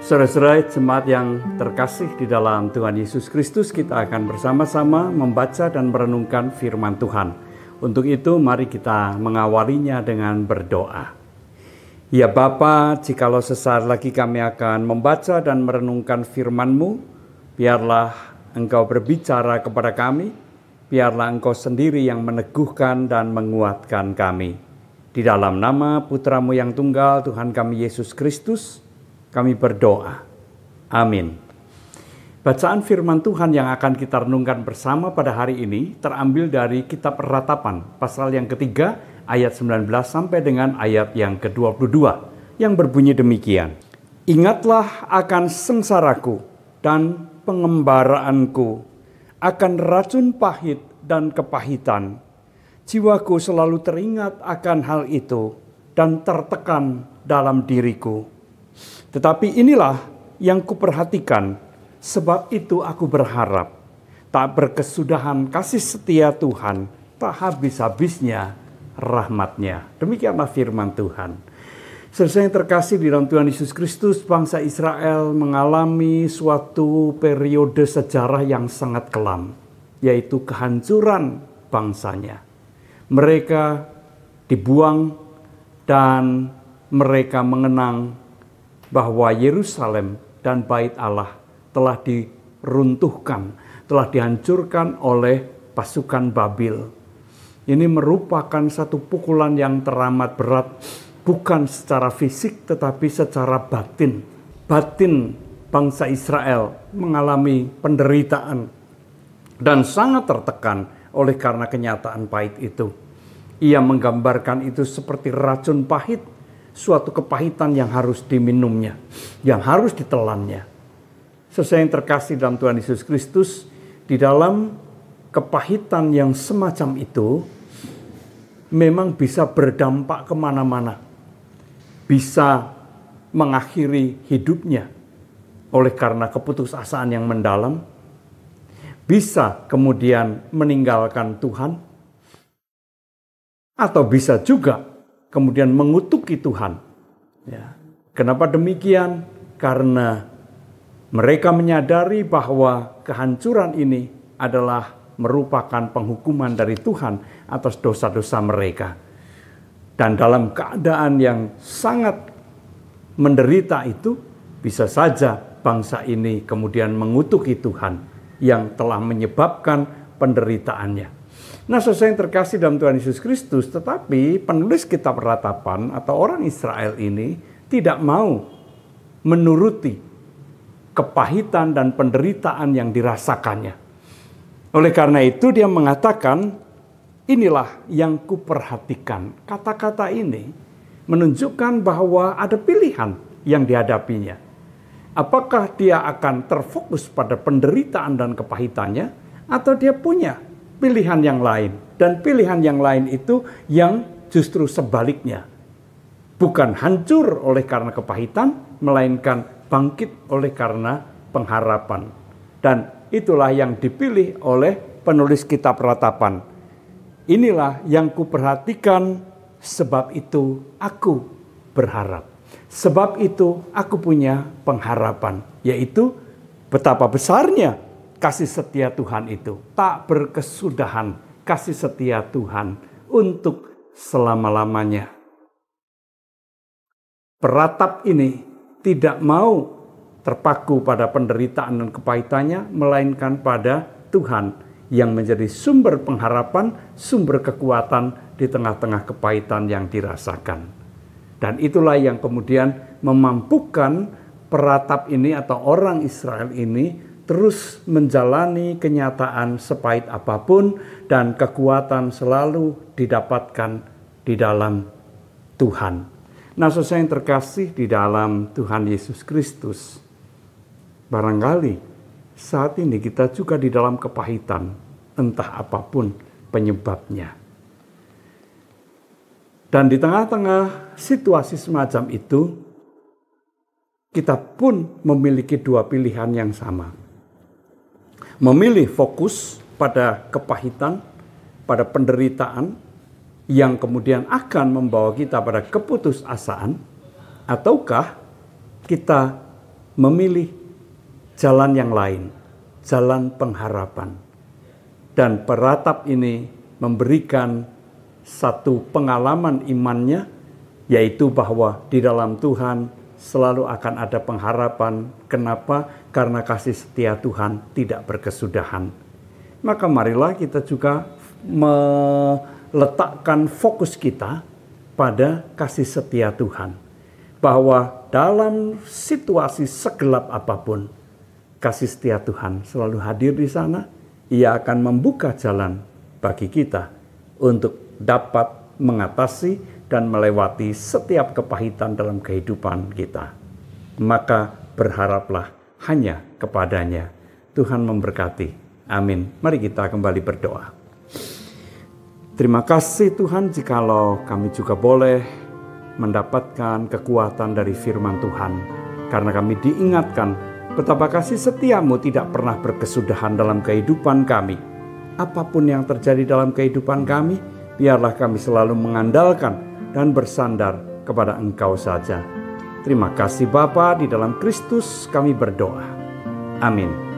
Saudara-saudara jemaat yang terkasih di dalam Tuhan Yesus Kristus, kita akan bersama-sama membaca dan merenungkan firman Tuhan. Untuk itu mari kita mengawalinya dengan berdoa. Ya Bapa, jikalau sesaat lagi kami akan membaca dan merenungkan firman-Mu, biarlah Engkau berbicara kepada kami, biarlah Engkau sendiri yang meneguhkan dan menguatkan kami. Di dalam nama Putra-Mu yang tunggal, Tuhan kami Yesus Kristus, kami berdoa. Amin. Bacaan firman Tuhan yang akan kita renungkan bersama pada hari ini terambil dari kitab Ratapan, pasal yang ketiga, ayat 19 sampai dengan ayat yang ke-22, yang berbunyi demikian. Ingatlah akan sengsaraku dan pengembaraanku, akan racun pahit dan kepahitan. Jiwaku selalu teringat akan hal itu dan tertekan dalam diriku. Tetapi inilah yang kuperhatikan, sebab itu aku berharap tak berkesudahan kasih setia Tuhan, tak habis-habisnya rahmat-Nya. Demikianlah firman Tuhan. Saudara yang terkasih di dalam Tuhan Yesus Kristus, bangsa Israel mengalami suatu periode sejarah yang sangat kelam, yaitu kehancuran bangsanya. Mereka dibuang dan mereka mengenang bahwa Yerusalem dan Bait Allah telah diruntuhkan, telah dihancurkan oleh pasukan Babil. Ini merupakan satu pukulan yang teramat berat, bukan secara fisik tetapi secara batin. Batin bangsa Israel mengalami penderitaan dan sangat tertekan oleh karena kenyataan pahit itu. Ia menggambarkan itu seperti racun pahit, suatu kepahitan yang harus diminumnya, yang harus ditelannya. Sesuai yang terkasih dalam Tuhan Yesus Kristus, di dalam kepahitan yang semacam itu memang bisa berdampak kemana-mana, bisa mengakhiri hidupnya oleh karena keputusasaan yang mendalam, bisa kemudian meninggalkan Tuhan, atau bisa juga kemudian mengutuki Tuhan. Ya. Kenapa demikian? Karena mereka menyadari bahwa kehancuran ini adalah merupakan penghukuman dari Tuhan atas dosa-dosa mereka. Dan dalam keadaan yang sangat menderita itu, bisa saja bangsa ini kemudian mengutuki Tuhan yang telah menyebabkan penderitaannya. Nah, sesuai yang terkasih dalam Tuhan Yesus Kristus, tetapi penulis kitab Ratapan atau orang Israel ini tidak mau menuruti kepahitan dan penderitaan yang dirasakannya. Oleh karena itu dia mengatakan, inilah yang kuperhatikan. Kata-kata ini menunjukkan bahwa ada pilihan yang dihadapinya. Apakah dia akan terfokus pada penderitaan dan kepahitannya, atau dia punya pilihan yang lain. Dan pilihan yang lain itu yang justru sebaliknya. Bukan hancur oleh karena kepahitan, melainkan bangkit oleh karena pengharapan. Dan itulah yang dipilih oleh penulis kitab Ratapan. Inilah yang kuperhatikan, sebab itu aku berharap. Sebab itu aku punya pengharapan, yaitu betapa besarnya kasih setia Tuhan itu, tak berkesudahan kasih setia Tuhan untuk selama-lamanya. Peratap ini tidak mau terpaku pada penderitaan dan kepahitannya, melainkan pada Tuhan yang menjadi sumber pengharapan, sumber kekuatan di tengah-tengah kepahitan yang dirasakan. Dan itulah yang kemudian memampukan peratap ini atau orang Israel ini terus menjalani kenyataan sepahit apapun, dan kekuatan selalu didapatkan di dalam Tuhan. Nah, saudara yang terkasih di dalam Tuhan Yesus Kristus, barangkali saat ini kita juga di dalam kepahitan, entah apapun penyebabnya. Dan di tengah-tengah situasi semacam itu, kita pun memiliki dua pilihan yang sama. Memilih fokus pada kepahitan, pada penderitaan yang kemudian akan membawa kita pada keputusasaan, ataukah kita memilih jalan yang lain, jalan pengharapan. Dan peratap ini memberikan satu pengalaman imannya, yaitu bahwa di dalam Tuhan selalu akan ada pengharapan. Kenapa? Karena kasih setia Tuhan tidak berkesudahan. Maka marilah kita juga meletakkan fokus kita pada kasih setia Tuhan. Bahwa dalam situasi segelap apapun, kasih setia Tuhan selalu hadir di sana. Ia akan membuka jalan bagi kita untuk dapat mengatasi dan melewati setiap kepahitan dalam kehidupan kita. Maka berharaplah hanya kepadanya. Tuhan memberkati. Amin. Mari kita kembali berdoa. Terima kasih Tuhan jikalau kami juga boleh mendapatkan kekuatan dari firman Tuhan. Karena kami diingatkan betapa kasih setiamu tidak pernah berkesudahan dalam kehidupan kami. Apapun yang terjadi dalam kehidupan kami, biarlah kami selalu mengandalkan dan bersandar kepada Engkau saja. Terima kasih Bapa, di dalam Kristus kami berdoa. Amin.